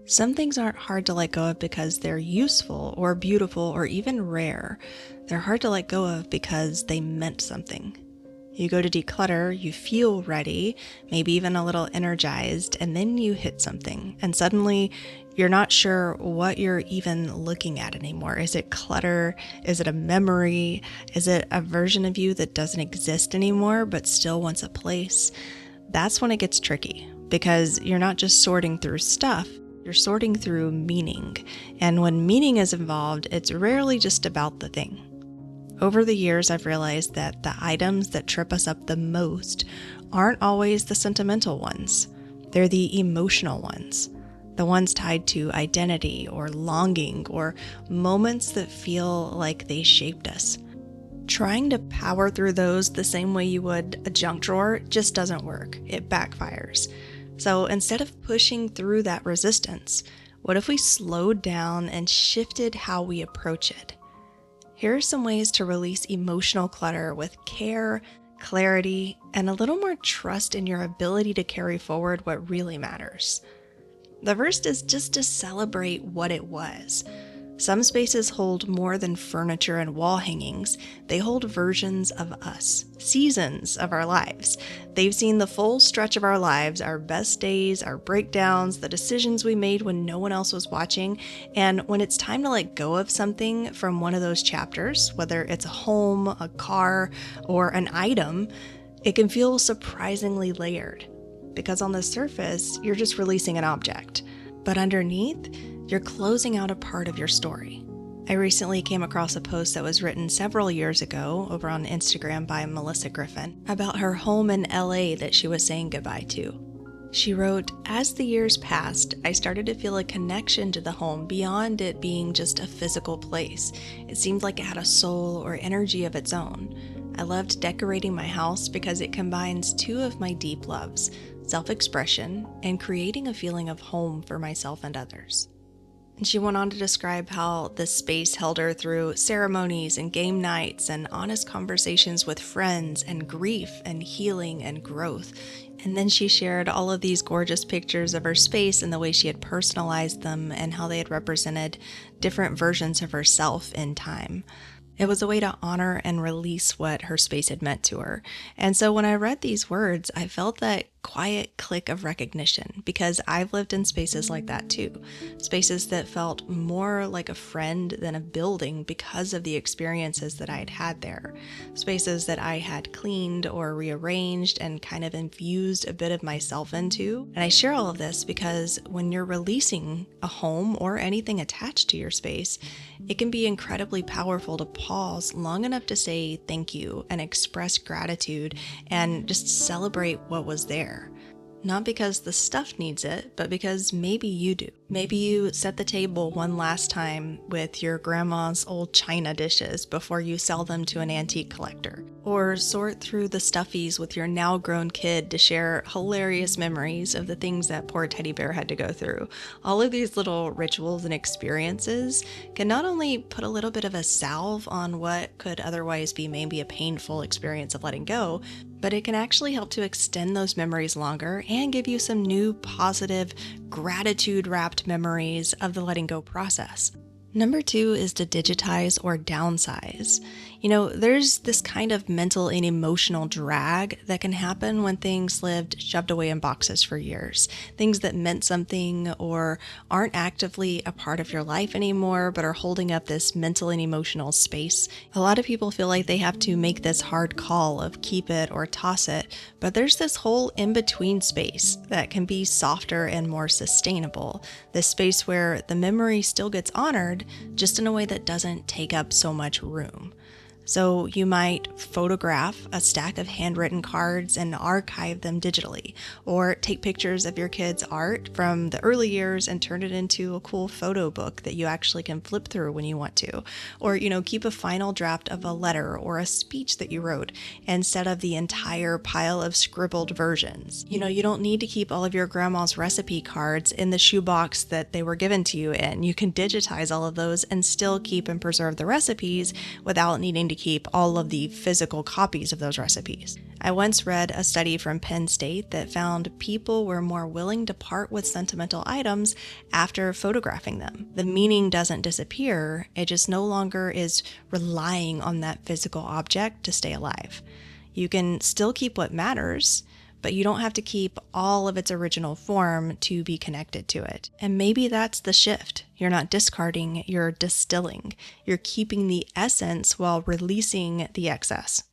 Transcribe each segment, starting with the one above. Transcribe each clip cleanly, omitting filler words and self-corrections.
Some things aren't hard to let go of because they're useful or beautiful or even rare. They're hard to let go of because they meant something. You go to declutter, you feel ready, maybe even a little energized, and then you hit something. And suddenly you're not sure what you're even looking at anymore. Is it clutter? Is it a memory? Is it a version of you that doesn't exist anymore but still wants a place? That's when it gets tricky because you're not just sorting through stuff. You're sorting through meaning, and when meaning is involved, it's rarely just about the thing. Over the years, I've realized that the items that trip us up the most aren't always the sentimental ones. They're the emotional ones, the ones tied to identity or longing or moments that feel like they shaped us. Trying to power through those the same way you would a junk drawer just doesn't work. It backfires. So instead of pushing through that resistance, what if we slowed down and shifted how we approach it? Here are some ways to release emotional clutter with care, clarity, and a little more trust in your ability to carry forward what really matters. The first is just to celebrate what it was. Some spaces hold more than furniture and wall hangings. They hold versions of us, seasons of our lives. They've seen the full stretch of our lives, our best days, our breakdowns, the decisions we made when no one else was watching. And when it's time to let go of something from one of those chapters, whether it's a home, a car, or an item, it can feel surprisingly layered. Because on the surface, you're just releasing an object. But underneath, you're closing out a part of your story. I recently came across a post that was written several years ago over on Instagram by Melissa Griffin about her home in LA that she was saying goodbye to. She wrote, "As the years passed, I started to feel a connection to the home beyond it being just a physical place. It seemed like it had a soul or energy of its own. I loved decorating my house because it combines two of my deep loves, self-expression and creating a feeling of home for myself and others." And she went on to describe how this space held her through ceremonies and game nights and honest conversations with friends and grief and healing and growth. And then she shared all of these gorgeous pictures of her space and the way she had personalized them and how they had represented different versions of herself in time. It was a way to honor and release what her space had meant to her. And so when I read these words, I felt that quiet click of recognition because I've lived in spaces like that too. Spaces that felt more like a friend than a building because of the experiences that I had had there. Spaces that I had cleaned or rearranged and kind of infused a bit of myself into. And I share all of this because when you're releasing a home or anything attached to your space, it can be incredibly powerful to pause long enough to say thank you and express gratitude and just celebrate what was there. Not because the stuff needs it, but because maybe you do. Maybe you set the table one last time with your grandma's old china dishes before you sell them to an antique collector. Or sort through the stuffies with your now grown kid to share hilarious memories of the things that poor teddy bear had to go through. All of these little rituals and experiences can not only put a little bit of a salve on what could otherwise be maybe a painful experience of letting go, but it can actually help to extend those memories longer and give you some new positive, gratitude-wrapped memories of the letting go process. Number 2 is to digitize or downsize. There's this kind of mental and emotional drag that can happen when things lived shoved away in boxes for years. Things that meant something or aren't actively a part of your life anymore, but are holding up this mental and emotional space. A lot of people feel like they have to make this hard call of keep it or toss it, but there's this whole in-between space that can be softer and more sustainable. This space where the memory still gets honored, just in a way that doesn't take up so much room. So you might photograph a stack of handwritten cards and archive them digitally, or take pictures of your kids' art from the early years and turn it into a cool photo book that you actually can flip through when you want to, or keep a final draft of a letter or a speech that you wrote instead of the entire pile of scribbled versions. You don't need to keep all of your grandma's recipe cards in the shoebox that they were given to you in. You can digitize all of those and still keep and preserve the recipes without needing to keep all of the physical copies of those recipes. I once read a study from Penn State that found people were more willing to part with sentimental items after photographing them. The meaning doesn't disappear, it just no longer is relying on that physical object to stay alive. You can still keep what matters, but you don't have to keep all of its original form to be connected to it. And maybe that's the shift. You're not discarding, you're distilling. You're keeping the essence while releasing the excess.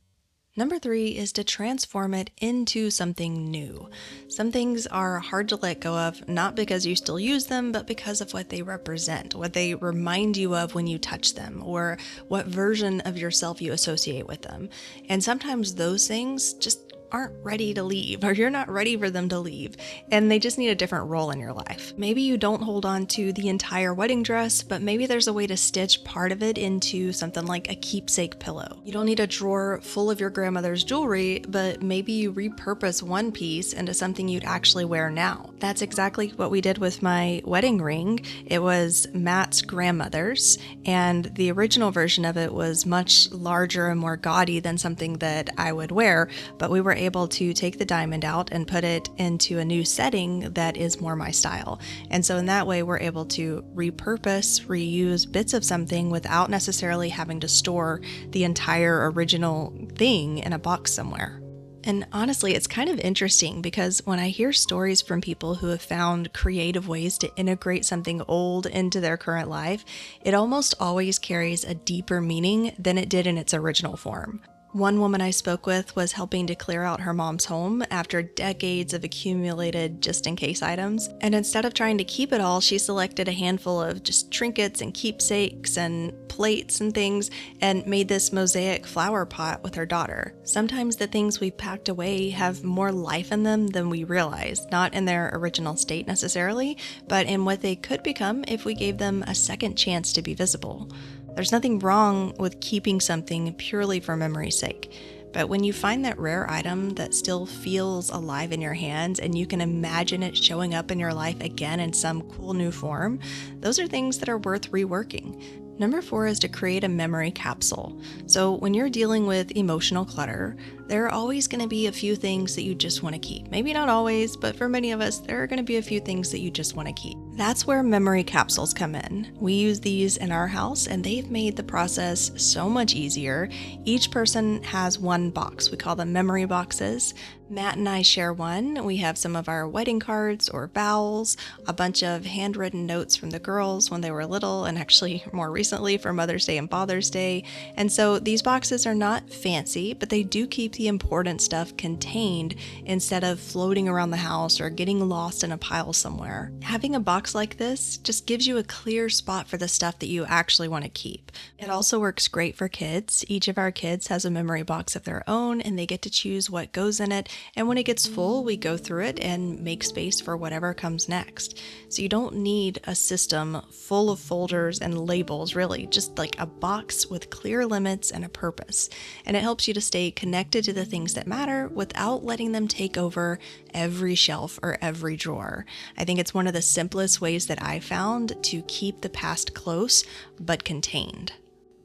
Number 3 is to transform it into something new. Some things are hard to let go of, not because you still use them, but because of what they represent, what they remind you of when you touch them, or what version of yourself you associate with them. And sometimes those things just aren't ready to leave, or you're not ready for them to leave, and they just need a different role in your life. Maybe you don't hold on to the entire wedding dress, but maybe there's a way to stitch part of it into something like a keepsake pillow. You don't need a drawer full of your grandmother's jewelry, but maybe you repurpose one piece into something you'd actually wear now. That's exactly what we did with my wedding ring. It was Matt's grandmother's, and the original version of it was much larger and more gaudy than something that I would wear, but we were able to take the diamond out and put it into a new setting that is more my style. And so in that way, we're able to repurpose, reuse bits of something without necessarily having to store the entire original thing in a box somewhere. And honestly, it's kind of interesting because when I hear stories from people who have found creative ways to integrate something old into their current life, it almost always carries a deeper meaning than it did in its original form. One woman I spoke with was helping to clear out her mom's home after decades of accumulated just-in-case items, and instead of trying to keep it all, she selected a handful of just trinkets and keepsakes and plates and things and made this mosaic flower pot with her daughter. Sometimes the things we've packed away have more life in them than we realize, not in their original state necessarily, but in what they could become if we gave them a second chance to be visible. There's nothing wrong with keeping something purely for memory's sake, but when you find that rare item that still feels alive in your hands and you can imagine it showing up in your life again in some cool new form, those are things that are worth reworking. Number 4 is to create a memory capsule. So when you're dealing with emotional clutter, there are always going to be a few things that you just want to keep. Maybe not always, but for many of us, there are going to be a few things that you just want to keep. That's where memory capsules come in. We use these in our house, and they've made the process so much easier. Each person has one box. We call them memory boxes. Matt and I share one. We have some of our wedding cards or vows, a bunch of handwritten notes from the girls when they were little, and actually more recently for Mother's Day and Father's Day. And so these boxes are not fancy, but they do keep the important stuff contained instead of floating around the house or getting lost in a pile somewhere. Having a box like this just gives you a clear spot for the stuff that you actually want to keep. It also works great for kids. Each of our kids has a memory box of their own, and they get to choose what goes in it. And when it gets full, we go through it and make space for whatever comes next. So you don't need a system full of folders and labels, really, just like a box with clear limits and a purpose. And it helps you to stay connected to the things that matter without letting them take over every shelf or every drawer. I think it's one of the simplest ways that I found to keep the past close but contained.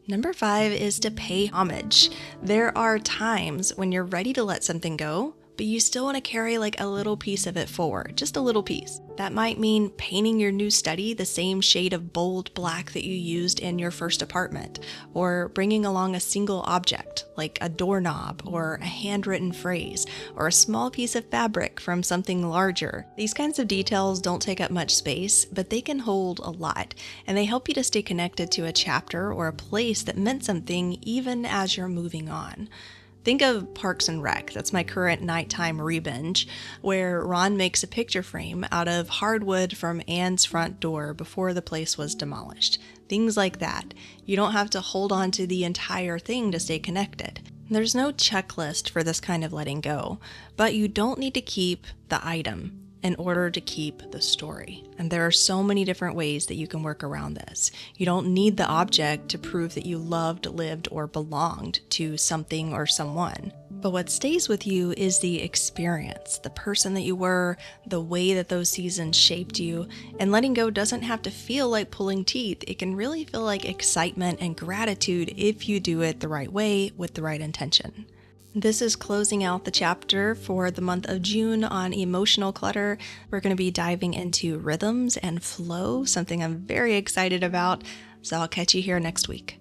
Number 5 is to pay homage. There are times when you're ready to let something go, but you still want to carry like a little piece of it forward, just a little piece. That might mean painting your new study the same shade of bold black that you used in your first apartment, or bringing along a single object like a doorknob or a handwritten phrase or a small piece of fabric from something larger. These kinds of details don't take up much space, but they can hold a lot, and they help you to stay connected to a chapter or a place that meant something even as you're moving on. Think of Parks and Rec, that's my current nighttime re-binge, where Ron makes a picture frame out of hardwood from Anne's front door before the place was demolished. Things like that. You don't have to hold on to the entire thing to stay connected. There's no checklist for this kind of letting go, but you don't need to keep the item in order to keep the story. And there are so many different ways that you can work around this. You don't need the object to prove that you loved, lived, or belonged to something or someone. But what stays with you is the experience, the person that you were, the way that those seasons shaped you. And letting go doesn't have to feel like pulling teeth. It can really feel like excitement and gratitude if you do it the right way with the right intention. This is closing out the chapter for the month of June on emotional clutter. We're going to be diving into rhythms and flow, something I'm very excited about. So I'll catch you here next week.